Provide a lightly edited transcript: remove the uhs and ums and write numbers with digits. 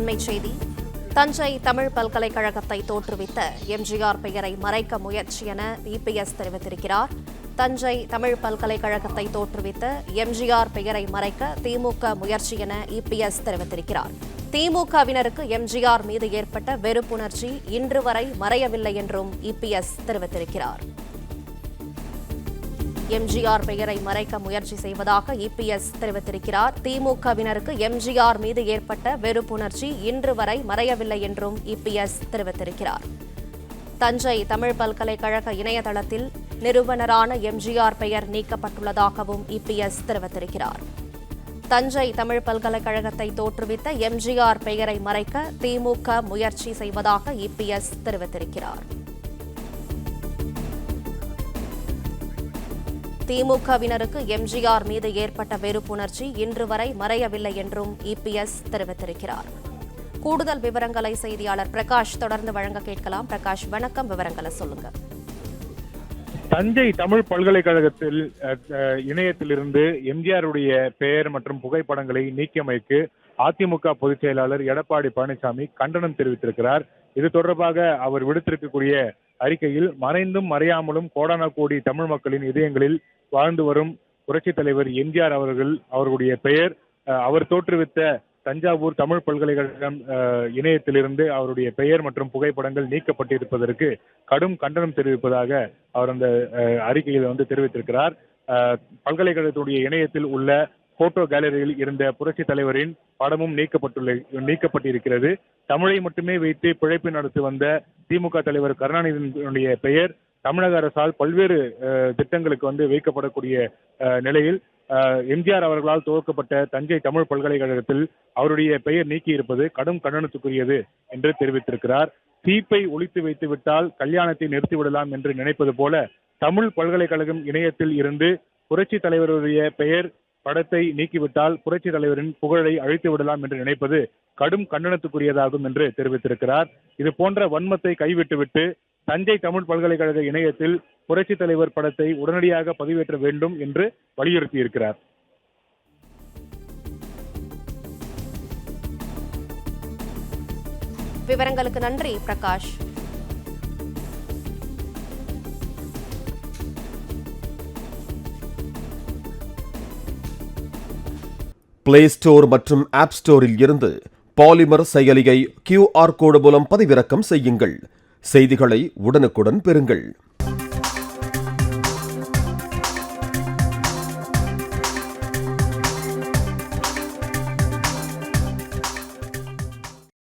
அண்மைச் செய்தி. தஞ்சை தமிழ் பல்கலைக்கழகத்தை தோற்றுவித்த எம்ஜிஆர் பெயரை மறைக்க முயற்சி என இபிஎஸ் தெரிவித்திருக்கிறார். தஞ்சை தமிழ் பல்கலைக்கழகத்தை தோற்றுவித்த எம்ஜிஆர் பெயரை மறைக்க திமுக முயற்சி என இபிஎஸ் தெரிவித்திருக்கிறார். திமுகவினருக்கு எம்ஜிஆர் மீது ஏற்பட்ட வெறுப்புணர்ச்சி இன்று வரை மறையவில்லை என்றும் இபிஎஸ் தெரிவித்திருக்கிறார். எம்ஜிஆர் பெயரை மறைக்க முயற்சி செய்வதாக இபிஎஸ் தெரிவித்திருக்கிறார். திமுகவினருக்கு எம்ஜிஆர் மீது ஏற்பட்ட வெறுப்புணர்ச்சி இன்று வரை மறையவில்லை என்றும் இபிஎஸ் தெரிவித்திருக்கிறார். தஞ்சை தமிழ் பல்கலைக்கழக இணையதளத்தில் நிறுவனரான எம்ஜிஆர் பெயர் நீக்கப்பட்டுள்ளதாகவும் இபிஎஸ் தெரிவித்திருக்கிறார். தஞ்சை தமிழ் பல்கலைக்கழகத்தை தோற்றுவித்த எம்ஜிஆர் பெயரை மறைக்க திமுக முயற்சி செய்வதாக இபிஎஸ் தெரிவித்திருக்கிறார். திமுகவினருக்கு எம்ஜிஆர் மீது ஏற்பட்ட வெறுப்புணர்ச்சி இன்று வரை மறையவில்லை என்றும் இபிஎஸ் தெரிவித்திருக்கிறார். கூடுதல் விவரங்களை செய்தியாளர் பிரகாஷ் தொடர்ந்து வழங்க கேட்கலாம். பிரகாஷ், வணக்கம். விவரங்களை சொல்லுங்க. தஞ்சை தமிழ் பல்கலைக்கழகத்தில் இணையத்திலிருந்து எம்ஜிஆருடைய பெயர் மற்றும் புகைப்படங்களை நீக்கியமைக்கு அதிமுக பொதுச் செயலாளர் எடப்பாடி பழனிசாமி கண்டனம் தெரிவித்திருக்கிறார். இது தொடர்பாக அவர் விடுத்திருக்கக்கூடிய அறிக்கையில், மறைந்தும் மறையாமலும் கோடான கோடி தமிழ் மக்களின் இதயங்களில் வாழ்ந்து வரும் புரட்சித் தலைவர் எம்ஜிஆர் அவர்களுடைய பெயர், அவர் தோற்றுவித்த தஞ்சாவூர் தமிழ் பல்கலைக்கழகம் இணையத்திலிருந்து அவருடைய பெயர் மற்றும் புகைப்படங்கள் நீக்கப்பட்டிருப்பதற்கு கடும் கண்டனம் தெரிவிப்பதாக அவர் அந்த அறிக்கையில் தெரிவித்திருக்கிறார். பல்கலைக்கழகத்துடைய இணையத்தில் உள்ள போட்டோ கேலரியில் இருந்த புரட்சி தலைவரின் படமும் நீக்கப்பட்டிருக்கிறது. தமிழை மட்டுமே வைத்து பிழைப்பு நடத்தி வந்த திமுக தலைவர் கருணாநிதியினுடைய பெயர் தமிழக அரசால் பல்வேறு திட்டங்களுக்கு வைக்கப்படக்கூடிய நிலையில் எம்ஜிஆர் அவர்களால் துவக்கப்பட்ட தஞ்சை தமிழ் பல்கலைக்கழகத்தில் அவருடைய பெயர் நீக்கி இருப்பது கடும் கண்டனத்துக்குரியது என்று தெரிவித்திருக்கிறார். தீப்பை ஒழித்து வைத்து விட்டால் கல்யாணத்தை நிறுத்திவிடலாம் என்று நினைப்பது போல தமிழ் பல்கலைக்கழகம் இணையத்தில் இருந்து புரட்சி தலைவருடைய பெயர் படத்தை நீக்கிவிட்டால் புரட்சி தலைவரின் புகழை அழித்து விடலாம் என்று நினைப்பது கடும் கண்டனத்துக்குரியதாகும் என்று தெரிவித்திருக்கிறார். இது போன்ற வன்மத்தை கைவிட்டுவிட்டு தஞ்சை தமிழ் பல்கலைக்கழக இணையத்தில் புரட்சி தலைவர் படத்தை உடனடியாக பதிவேற்ற வேண்டும் என்று வலியுறுத்தியிருக்கிறார். விவரங்களுக்கு நன்றி பிரகாஷ். பிளே ஸ்டோர் மற்றும் ஆப் ஸ்டோரில் இருந்து பாலிமர் செயலியை QR கோடு மூலம் பதிவிறக்கம் செய்யுங்கள். செய்திகளை உடனுக்குடன் பெறுங்கள்.